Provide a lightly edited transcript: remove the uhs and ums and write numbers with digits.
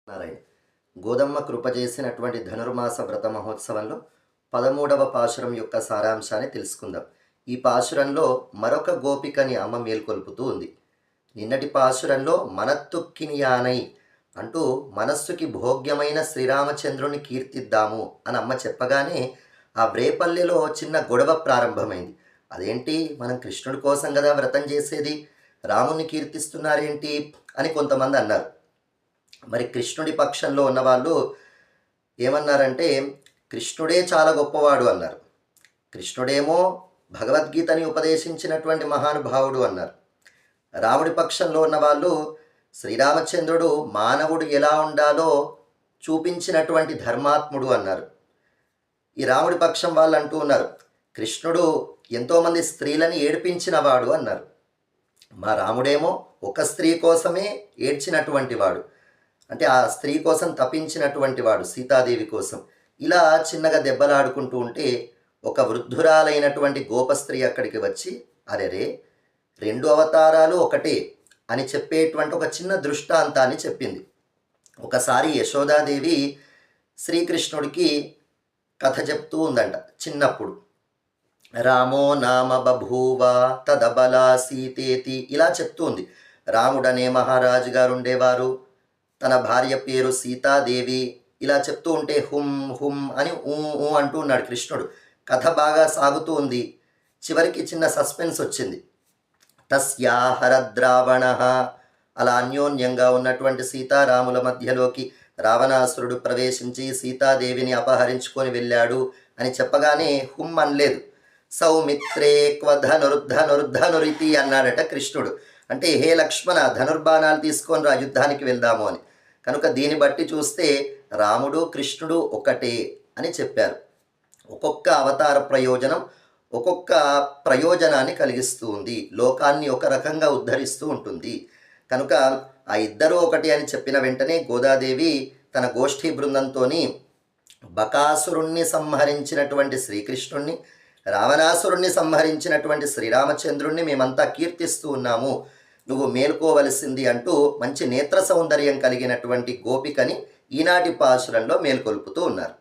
నారాయణ గోదమ్మ కృప చేసినటువంటి ధనుర్మాస వ్రత మహోత్సవంలో 13వ పాశురం యొక్క సారాంశాన్ని తెలుసుకుందాం. ఈ పాశురంలో మరొక గోపికని అమ్మ మేల్కొల్పుతూ ఉంది. నిన్నటి పాశురంలో మనత్తుక్కినియానై అంటూ మనస్సుకి భోగ్యమైన శ్రీరామచంద్రుని కీర్తిద్దాము అని అమ్మ చెప్పగానే ఆ వ్రేపల్లెలో చిన్న గొడవ ప్రారంభమైంది. అదేంటి, మనం కృష్ణుడి కోసం కదా వ్రతం చేసేది, రాముని కీర్తిస్తున్నారేంటి అని కొంతమంది అన్నారు. మరి కృష్ణుడి పక్షంలో ఉన్నవాళ్ళు ఏమన్నారంటే కృష్ణుడే చాలా గొప్పవాడు అన్నారు. కృష్ణుడేమో భగవద్గీతని ఉపదేశించినటువంటి మహానుభావుడు అన్నారు. రాముడి పక్షంలో ఉన్నవాళ్ళు శ్రీరామచంద్రుడు మానవుడు ఎలా ఉండాలో చూపించినటువంటి ధర్మాత్ముడు అన్నారు. ఈ రాముడి పక్షం వాళ్ళు అంటూ ఉన్నారు కృష్ణుడు ఎంతోమంది స్త్రీలని ఏడిపించినవాడు అన్నారు. మా రాముడేమో ఒక స్త్రీ కోసమే ఏడ్చినటువంటి వాడు, అంటే ఆ స్త్రీ కోసం తపించినటువంటి వాడు, సీతాదేవి కోసం. ఇలా చిన్నగా దెబ్బలాడుకుంటూ ఉంటే ఒక వృద్ధురాలైనటువంటి గోపస్త్రీ అక్కడికి వచ్చి అరెరే, రెండు అవతారాలు ఒకటే అని చెప్పేటువంటి ఒక చిన్న దృష్టాంతాన్ని చెప్పింది. ఒకసారి యశోదాదేవి శ్రీకృష్ణుడికి కథ చెప్తూ ఉందంట. చిన్నప్పుడు రామో నామ బభూవ తదబలా సీతేతి ఇలా చెప్తూ ఉంది. రాముడనే మహారాజు గారు ఉండేవారు, తన భార్య పేరు సీతాదేవి. ఇలా చెప్తూ ఉంటే హుం హుం అని ఊ అంటూ ఉన్నాడు కృష్ణుడు. కథ బాగా సాగుతూ ఉంది. చివరికి చిన్న సస్పెన్స్ వచ్చింది. తస్యా హరద్రావణ, అలా అన్యోన్యంగా ఉన్నటువంటి సీతారాముల మధ్యలోకి రావణాసురుడు ప్రవేశించి సీతాదేవిని అపహరించుకొని వెళ్ళాడు అని చెప్పగానే హుం అనలేదు. సౌమిత్రే క్వ ధనుర్ధనుర్ధనురితి అన్నాడట కృష్ణుడు. అంటే హే లక్ష్మణ, ధనుర్బాణాలు తీసుకొని రా, యుద్ధానికి వెళ్దాము అని. కనుక దీన్ని బట్టి చూస్తే రాముడు కృష్ణుడు ఒకటే అని చెప్పారు. ఒక్కొక్క అవతార ప్రయోజనం ఒక్కొక్క ప్రయోజనాన్ని కలిగిస్తూ ఉంది, లోకాన్ని ఒక రకంగా ఉద్ధరిస్తూ ఉంటుంది. కనుక ఆ ఇద్దరూ ఒకటి అని చెప్పిన వెంటనే గోదాదేవి తన గోష్ఠీ బృందంతో బకాసురుణ్ణి సంహరించినటువంటి శ్రీకృష్ణుణ్ణి, రావణాసురుణ్ణి సంహరించినటువంటి శ్రీరామచంద్రుణ్ణి మేమంతా కీర్తిస్తూ ఉన్నాము, నువ్వు మేల్కోవలసింది అంటూ మంచి నేత్ర సౌందర్యం కలిగినటువంటి గోపికని ఈనాటి పాశురంలో మేల్కొల్పుతూ ఉన్నారు.